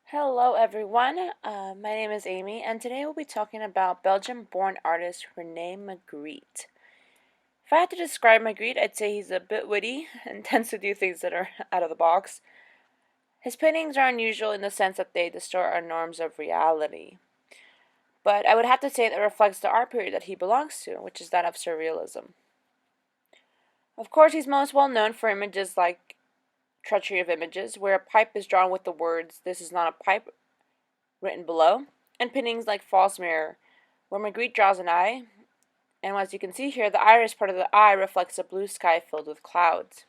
Hello, everyone. My name is Amy, and today we'll be talking about Belgium-born artist Rene Magritte. If I had to describe Magritte, I'd say he's a bit witty and tends to do things that are out of the box. His paintings are unusual in the sense that they distort our norms of reality. But I would have to say that reflects the art period that he belongs to, which is that of Surrealism. Of course, he's most well known for images like Treachery of Images, where a pipe is drawn with the words, "This is not a pipe," written below, and paintings like False Mirror, where Magritte draws an eye, and as you can see here, the iris part of the eye reflects a blue sky filled with clouds.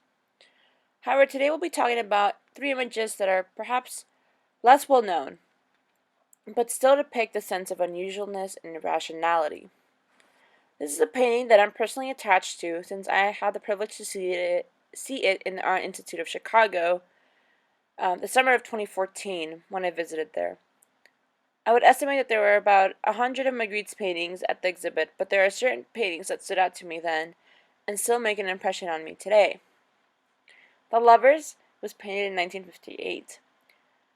However, today we'll be talking about three images that are perhaps less well known, but still depict a sense of unusualness and irrationality. This is a painting that I'm personally attached to since I had the privilege to see it in the Art Institute of Chicago the summer of 2014 when I visited there. I would estimate that there were about 100 of Magritte's paintings at the exhibit, but there are certain paintings that stood out to me then and still make an impression on me today. The Lovers was painted in 1958.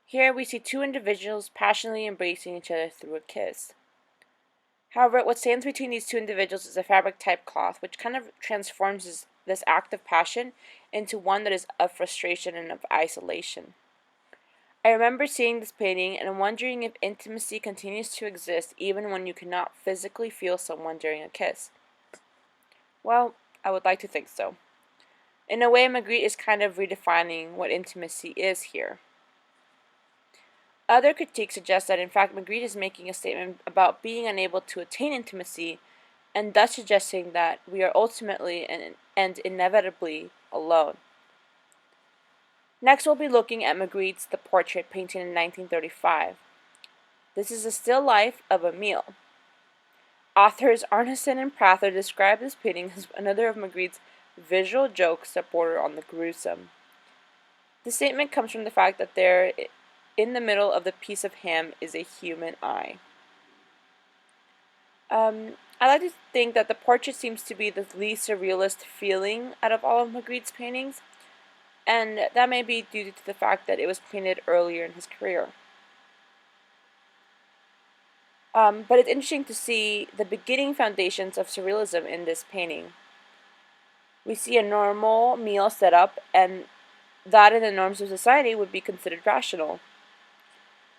Here we see two individuals passionately embracing each other through a kiss. However, what stands between these two individuals is a fabric type cloth, which kind of transforms this act of passion into one that is of frustration and of isolation. I remember seeing this painting and wondering if intimacy continues to exist even when you cannot physically feel someone during a kiss. Well, I would like to think so. In a way, Magritte is kind of redefining what intimacy is here. Other critiques suggest that in fact Magritte is making a statement about being unable to attain intimacy and thus suggesting that we are ultimately and inevitably alone. Next, we'll be looking at Magritte's The Portrait, painted in 1935. This is a still life of a meal. Authors Arneson and Prather describe this painting as another of Magritte's visual jokes that border on the gruesome. The statement comes from the fact that there, in the middle of the piece of ham, is a human eye. I like to think that The Portrait seems to be the least surrealist feeling out of all of Magritte's paintings, and that may be due to the fact that it was painted earlier in his career. But it's interesting to see the beginning foundations of surrealism in this painting. We see a normal meal set up, and that in the norms of society would be considered rational.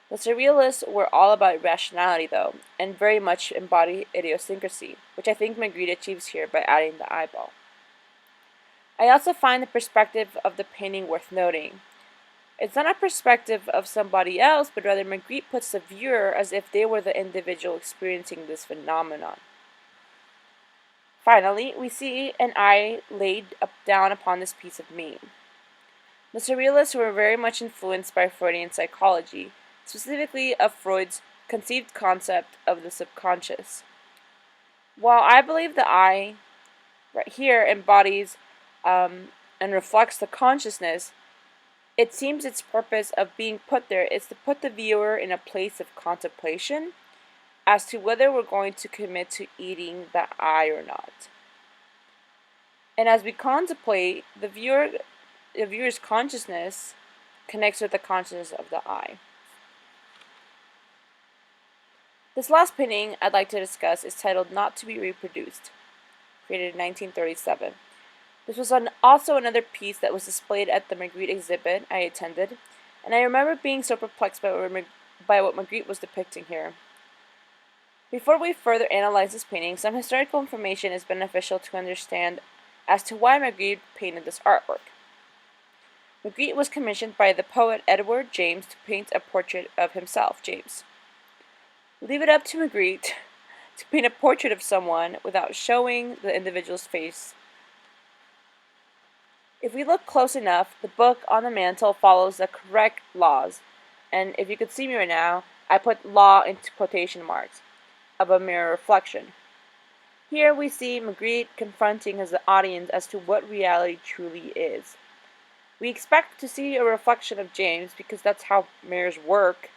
The surrealists were all about rationality, though, and very much embody idiosyncrasy, which I think Magritte achieves here by adding the eyeball. I also find the perspective of the painting worth noting. It's not a perspective of somebody else, but rather Magritte puts the viewer as if they were the individual experiencing this phenomenon. Finally, we see an eye laid down upon this piece of meat. The surrealists were very much influenced by Freudian psychology, specifically of Freud's conceived concept of the subconscious. While I believe the eye, right here, embodies and reflects the consciousness, it seems its purpose of being put there is to put the viewer in a place of contemplation as to whether we're going to commit to eating the eye or not. And as we contemplate, the viewer's consciousness connects with the consciousness of the eye. This last painting I'd like to discuss is titled Not to be Reproduced, created in 1937. This was also another piece that was displayed at the Magritte exhibit I attended, and I remember being so perplexed by what Magritte was depicting here. Before we further analyze this painting, some historical information is beneficial to understand as to why Magritte painted this artwork. Magritte was commissioned by the poet Edward James to paint a portrait of himself, James. Leave it up to Magritte to paint a portrait of someone without showing the individual's face. If we look close enough, the book on the mantle follows the correct laws, and if you could see me right now, I put law into quotation marks, of a mirror reflection. Here we see Magritte confronting his audience as to what reality truly is. We expect to see a reflection of James because that's how mirrors work,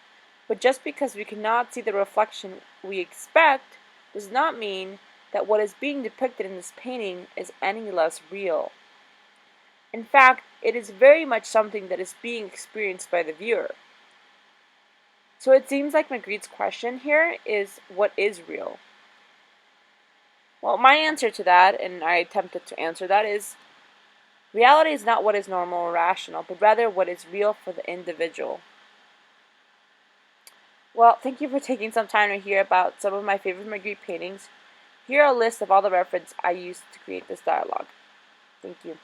but just because we cannot see the reflection we expect does not mean that what is being depicted in this painting is any less real. In fact, it is very much something that is being experienced by the viewer. So it seems like Magritte's question here is, what is real? Well, my answer to that, and I attempted to answer that, is reality is not what is normal or rational, but rather what is real for the individual. Well, thank you for taking some time to hear about some of my favorite Magritte paintings. Here are a list of all the references I used to create this dialogue. Thank you.